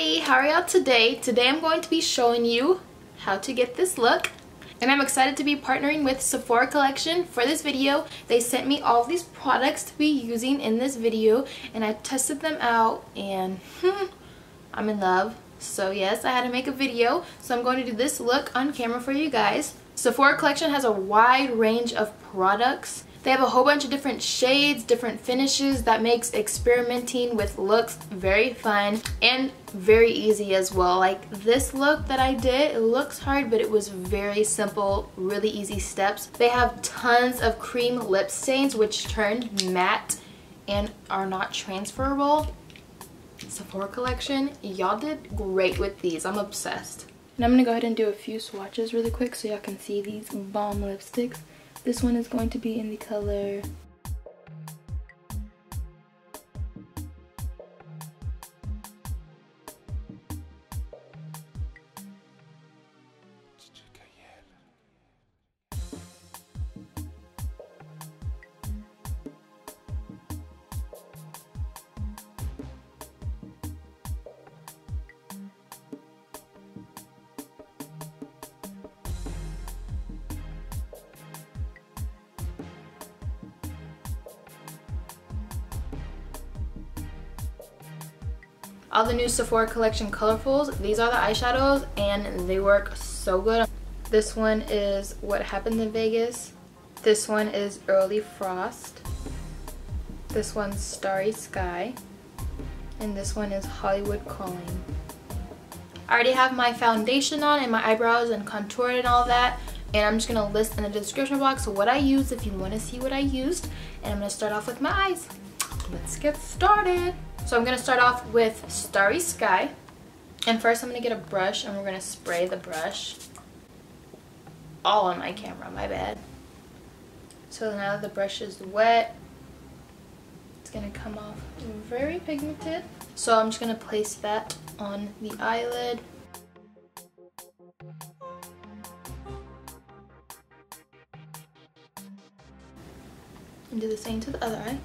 Alrighty, how are y'all today? Today I'm going to be showing you how to get this look. And I'm excited to be partnering with Sephora Collection for this video. They sent me all of these products to be using in this video and I tested them out and I'm in love. So yes, I had to make a video. So I'm going to do this look on camera for you guys. Sephora Collection has a wide range of products. They have a whole bunch of different shades, different finishes that makes experimenting with looks very fun and very easy as well. Like this look that I did, it looks hard, but it was very simple, really easy steps. They have tons of cream lip stains which turned matte and are not transferable. Sephora Collection, y'all did great with these. I'm obsessed. And I'm gonna go ahead and do a few swatches really quick so y'all can see these bomb lipsticks. This one is going to be in the color all the new Sephora Collection colorfuls. These are the eyeshadows and they work so good. This one is What Happened in Vegas. This one is Early Frost. This one's Starry Sky. And this one is Hollywood Calling. I already have my foundation on and my eyebrows and contoured and all that. And I'm just going to list in the description box what I used if you want to see what I used. And I'm going to start off with my eyes. Let's get started. So I'm going to start off with Starry Sky. And first I'm going to get a brush and we're going to spray the brush. All on my camera, my bad. So now that the brush is wet, it's going to come off very pigmented. So I'm just going to place that on the eyelid. And do the same to the other eye.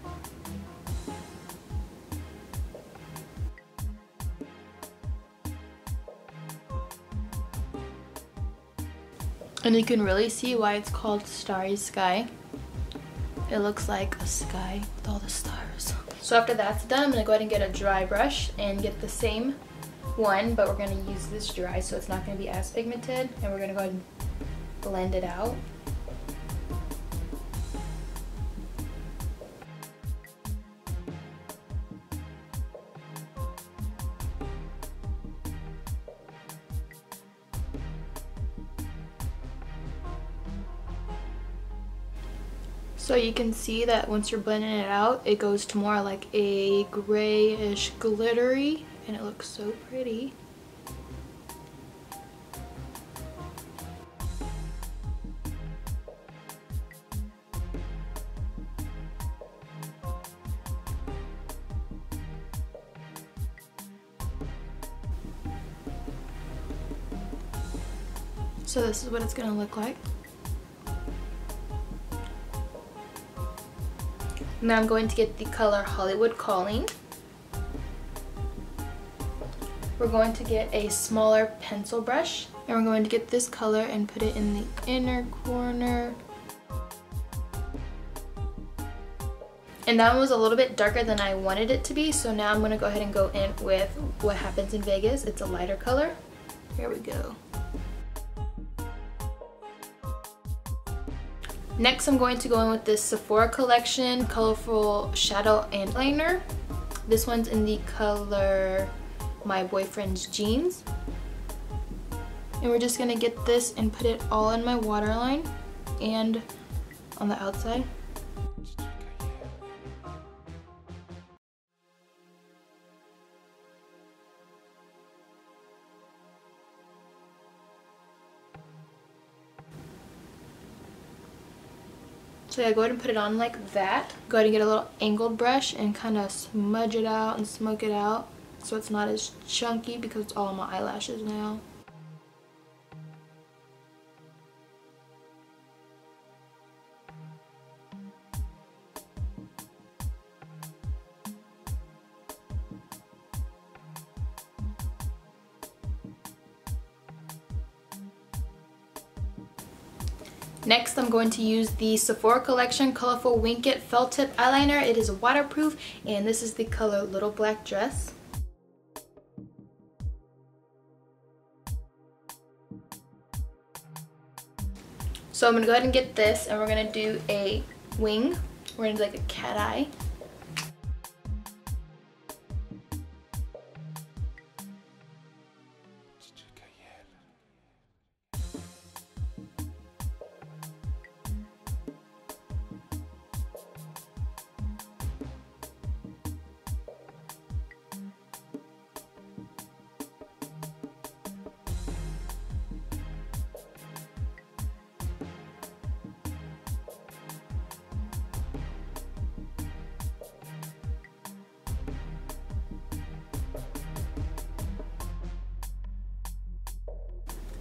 And you can really see why it's called Starry Sky. It looks like a sky with all the stars. So after that's done, I'm going to go ahead and get a dry brush and get the same one, but we're going to use this dry so it's not going to be as pigmented. And we're going to go ahead and blend it out. So you can see that once you're blending it out, it goes to more like a grayish glittery, and it looks so pretty. So this is what it's going to look like. Now I'm going to get the color Hollywood Calling. We're going to get a smaller pencil brush and we're going to get this color and put it in the inner corner. And that one was a little bit darker than I wanted it to be, so now I'm going to go ahead and go in with What Happens in Vegas. It's a lighter color. Here we go. Next, I'm going to go in with this Sephora Collection Colorful Shadow and Eyeliner. This one's in the color My Boyfriend's Jeans. And we're just going to get this and put it all in my waterline and on the outside. So yeah, go ahead and put it on like that. Go ahead and get a little angled brush and kind of smudge it out and smoke it out so it's not as chunky because it's all on my eyelashes now. Next, I'm going to use the Sephora Collection Colorful Wink It Felt Tip Eyeliner. It is waterproof, and this is the color Little Black Dress. So I'm going to go ahead and get this, and we're going to do a wing. We're going to do like a cat eye.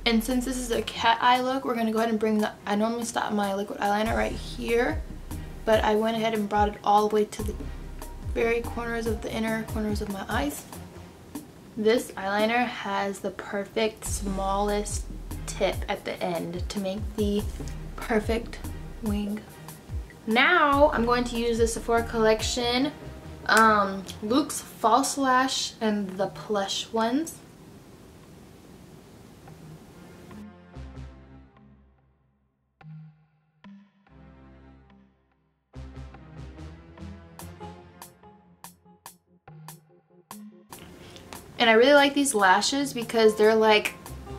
And since this is a cat eye look, we're going to go ahead and bring the, I normally stop my liquid eyeliner right here, but I went ahead and brought it all the way to the very corners of the inner corners of my eyes. This eyeliner has the perfect smallest tip at the end to make the perfect wing. Now I'm going to use the Sephora Collection Luxe False Lash and the plush ones. And I really like these lashes because they're like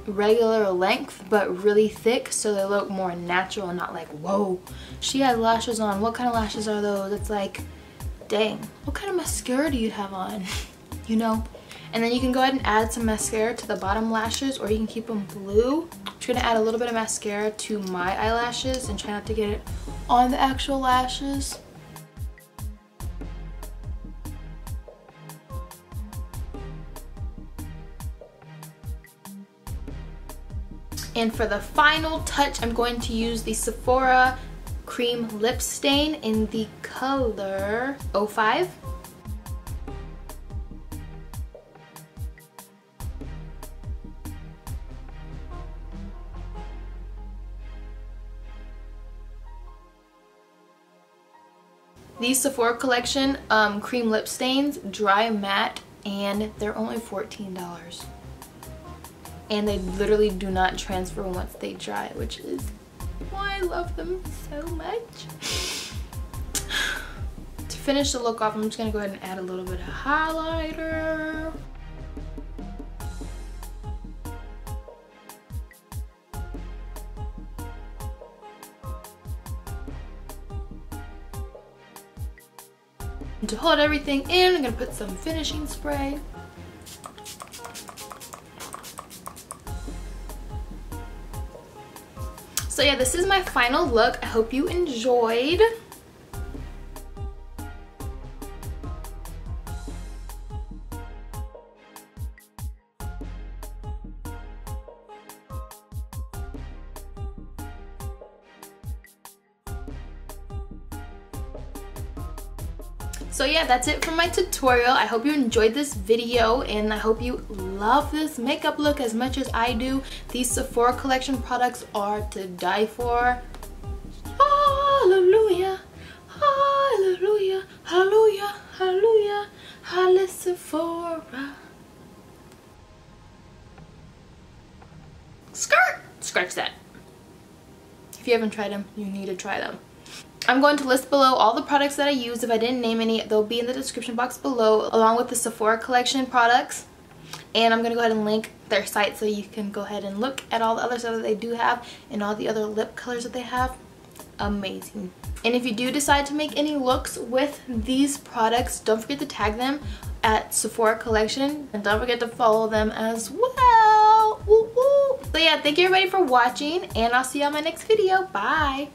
regular length but really thick, so they look more natural and not like, whoa, she has lashes on. What kind of lashes are those? It's like, dang, what kind of mascara do you have on? You know? And then you can go ahead and add some mascara to the bottom lashes, or you can keep them blue. I'm just gonna add a little bit of mascara to my eyelashes and try not to get it on the actual lashes. And for the final touch, I'm going to use the Sephora Cream Lip Stain in the color 05. These Sephora Collection cream lip stains, dry matte, and they're only $14. And they literally do not transfer once they dry, which is why I love them so much. To finish the look off, I'm just gonna go ahead and add a little bit of highlighter. And to hold everything in, I'm gonna put some finishing spray. So yeah, this is my final look. I hope you enjoyed. So yeah, that's it for my tutorial. I hope you enjoyed this video, and I hope you love this makeup look as much as I do. These Sephora Collection products are to die for. Hallelujah, hallelujah, hallelujah, hallelujah, hallelujah, Sephora. Skirt! Scratch that. If you haven't tried them, you need to try them. I'm going to list below all the products that I use. If I didn't name any, they'll be in the description box below, along with the Sephora Collection products. And I'm going to go ahead and link their site so you can go ahead and look at all the other stuff that they do have and all the other lip colors that they have. Amazing. And if you do decide to make any looks with these products, don't forget to tag them at Sephora Collection. And don't forget to follow them as well. Woo woo. So yeah, thank you everybody for watching, and I'll see you on my next video. Bye.